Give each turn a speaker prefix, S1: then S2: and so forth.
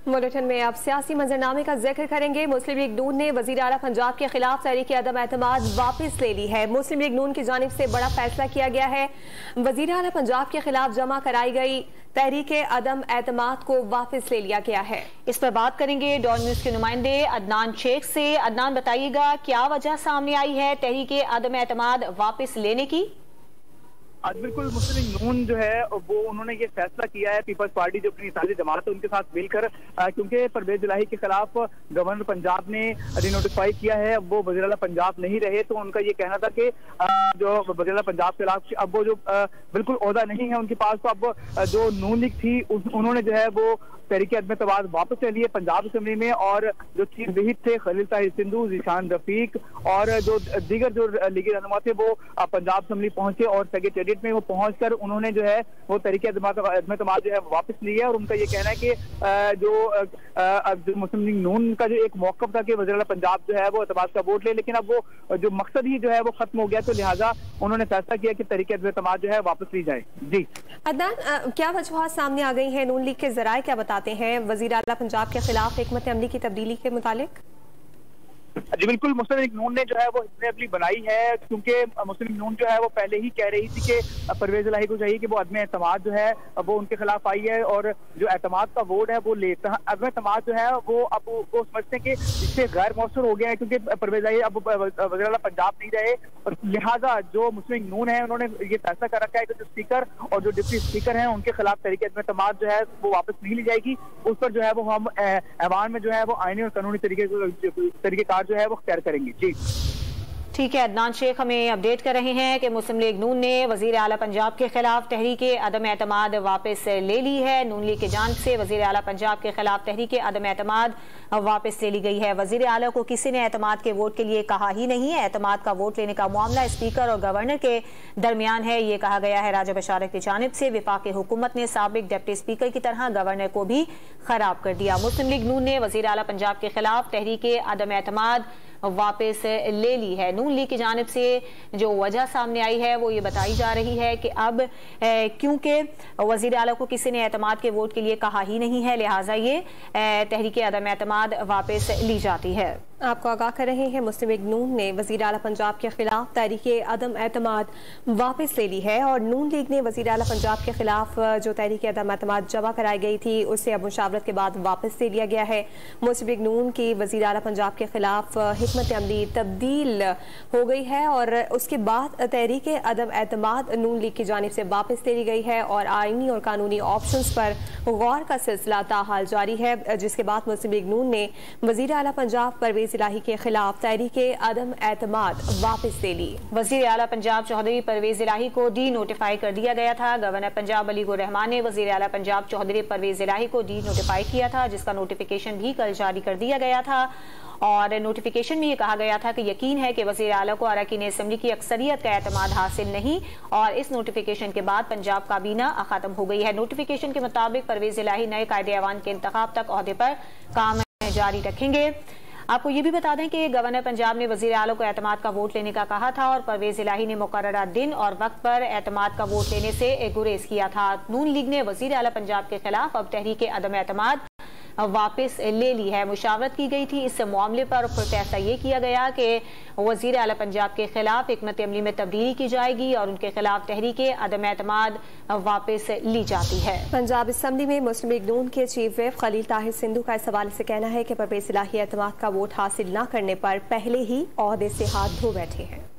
S1: Bulletin में अब सियासी मंजरनामे का जिक्र करेंगे। मुस्लिम लीग नून ने वजीर आला पंजाब के खिलाफ तहरीक अदम एतमाद वापस ले ली है। मुस्लिम लीग नून की जानिब से बड़ा फैसला किया गया है। वजीर आला पंजाब के खिलाफ जमा कराई गई तहरीक अदम एतमाद को वापस ले लिया गया है।
S2: इस पर बात करेंगे डॉन न्यूज के नुमाइंदे अदनान शेख से। अदनान, बताइएगा क्या वजह सामने आई है तहरीक अदम एतमाद वापस लेने की?
S3: आज बिल्कुल मुस्लिम लीग नून जो है वो उन्होंने ये फैसला किया है, पीपल्स पार्टी जो अपनी साझी जमात है उनके साथ मिलकर, क्योंकि परवेज इलाही के खिलाफ गवर्नर पंजाब ने रिनोटिफाई किया है। अब वो वज़ीर आला पंजाब नहीं रहे, तो उनका ये कहना था कि जो वज़ीर आला पंजाब के खिलाफ अब वो जो बिल्कुल ओहदा नहीं है उनके पास, तो अब जो नून लीग थी उन्होंने जो है वो तहरीक अदम एतमाद वापस ले लिए पंजाब असेंबली में। और जो चीफ विहिप थे खलील ताहिर सिंधु, जीशान रफीक और जो दीगर जो लीगी रहनुमा थे वो पंजाब असेंबली पहुंचे और सेक्रेटेरिएट में वो पहुंचकर उन्होंने जो है वो तहरीक अदम एतमाद जो है वापस लिया। और उनका ये कहना है कि जो मुस्लिम लीग नून का जो एक मौक़िफ़ था कि वज़ीर आला पंजाब जो है वो एतमाद का वोट ले, लेकिन अब वो जो मकसद ही जो है वो खत्म हो गया, तो लिहाजा उन्होंने फैसला किया कि तहरीक अदम एतमाद जो है वापस ली जाए। जी
S1: अदनान, क्या वजूहात सामने आ गई हैं? नून लीग के ज़राए क्या बताते हैं वज़ीर आला पंजाब के खिलाफ हिकमत अमली की तब्दीली के मुतालिक?
S3: जी बिल्कुल, मुस्लिम लीग नून ने जो है वो हिकमत अमली बनाई है, क्योंकि मुस्लिम लीग नून जो है वो पहले ही कह रही थी कि परवेज इलाही को चाहिए कि वो अदम एतमाद जो है वो उनके खिलाफ आई है और जो एतमाद का वोट है वो लेता है। अदम एतमाद जो है वो अब वो समझते हैं कि इससे गैर मौसर हो गया है, क्योंकि परवेज इलाही अब वज़ीर आला पंजाब नहीं रहे, और लिहाजा जो मुस्लिम लीग नून है उन्होंने ये फैसला कर रखा है कि जो स्पीकर और जो डिप्टी स्पीकर हैं उनके खिलाफ तहरीक अदम एतमाद जो है वो वापस नहीं ली जाएगी। उस पर जो है वो हम ऐवान में जो है वो आईनी और कानूनी तरीकेकार जो है वो अख्तियार करेंगे। जी
S2: ठीक है, अदनान शेख हमें अपडेट कर रहे हैं कि मुस्लिम लीग नून ने वजीर आला पंजाब के खिलाफ तहरीक अदम एतमाद वापस ले ली है। नून लीग की जानिब से वजीर आला पंजाब के खिलाफ तहरीक अदम एतमाद वापस ले ली गई है। वजीर आला को किसी ने एतमाद के वोट के लिए कहा ही नहीं है। एतमाद का वोट लेने का मामला स्पीकर और गवर्नर के दरमियान है, ये कहा गया है राजा बशारत की जानिब से। वफाकी हुकूमत ने साबिक डिप्टी स्पीकर की तरह गवर्नर को भी खराब कर दिया। मुस्लिम लीग नून ने वजीर आला पंजाब के खिलाफ तहरीक अदम एतमाद वापस ले ली है। नून लीग की जानिब से जो वजह सामने आई है वो ये बताई जा रही है कि अब क्योंकि वजीर आला को किसी ने एतमाद के वोट के लिए कहा ही नहीं है, लिहाजा ये तहरीक अदम एतमाद वापस ली जाती है।
S1: आपको आगाह कर रहे हैं मुस्लिम लीग नून ने वजीर आला पंजाब के खिलाफ तहरीक अदम एतमाद वापस ले ली है और नून लीग ने वजीर आला पंजाब के खिलाफ जो तहरीक अदम एतमाद जमा कराई गई थी उसे अब मुशावरत के बाद वापस ले लिया गया है। मुस्लिम लीग नून की वजीर आला पंजाब के खिलाफ हिकमत अमली तब्दील हो गई है और उसके बाद तहरीक अदम एतमाद नून लीग की जानिब से वापस ले ली गई है और आईनी और कानूनी ऑप्शंस पर गौर का सिलसिला ताहाल जारी है, जिसके बाद मुस्लिम लीग नून ने वजीर आला पंजाब परवेज इलाही के खिलाफ तहरीक अदम एतमाद वापस ले ली।
S2: वजीर आला पंजाब चौधरी परवेज इलाही को डी नोटिफाई कर दिया गया था। गवर्नर पंजाब अली रहमान ने वजीर आला पंजाब चौधरी परवेज इलाही को डी नोटिफाई किया था, जिसका नोटिफिकेशन भी कल जारी कर दिया गया था और नोटिफिकेशन में ये कहा गया था कि यकीन है कि वज़ीर आला को अरकान असेंबली की अक्सरियत का एतमाद हासिल नहीं, और इस नोटिफिकेशन के बाद पंजाब काबीना खत्म हो गई है। नोटिफिकेशन के मुताबिक परवेज इलाही नए कायदे ऐवान के इंतखाब तक ओहदे पर काम जारी रखेंगे। आपको ये भी बता दें कि गवर्नर पंजाब ने वज़ीर आला को एतमाद का वोट लेने का कहा था और परवेज इलाही ने मुकर्ररा दिन और वक्त पर एतमाद का वोट लेने से गुरेज किया था। नून लीग ने वज़ीर आला पंजाब के खिलाफ अब तहरीक अदम एतमाद वापस ले ली है। मुशावरत की गई थी इस मामले पर, फिर फैसला ये किया गया कि वज़ीर आला पंजाब के खिलाफ हिकमत अमली में तब्दीली की जाएगी और उनके खिलाफ तहरीक अदम एतमाद वापस ली जाती है।
S1: पंजाब असेंबली में मुस्लिम लीग नून के चीफ विप खलील ताहिर सिंधु का इस हवाले से कहना है कि परवेज इलाही एतमाद का वोट हासिल न करने पर पहले ही ओहदे से हाथ धो बैठे हैं।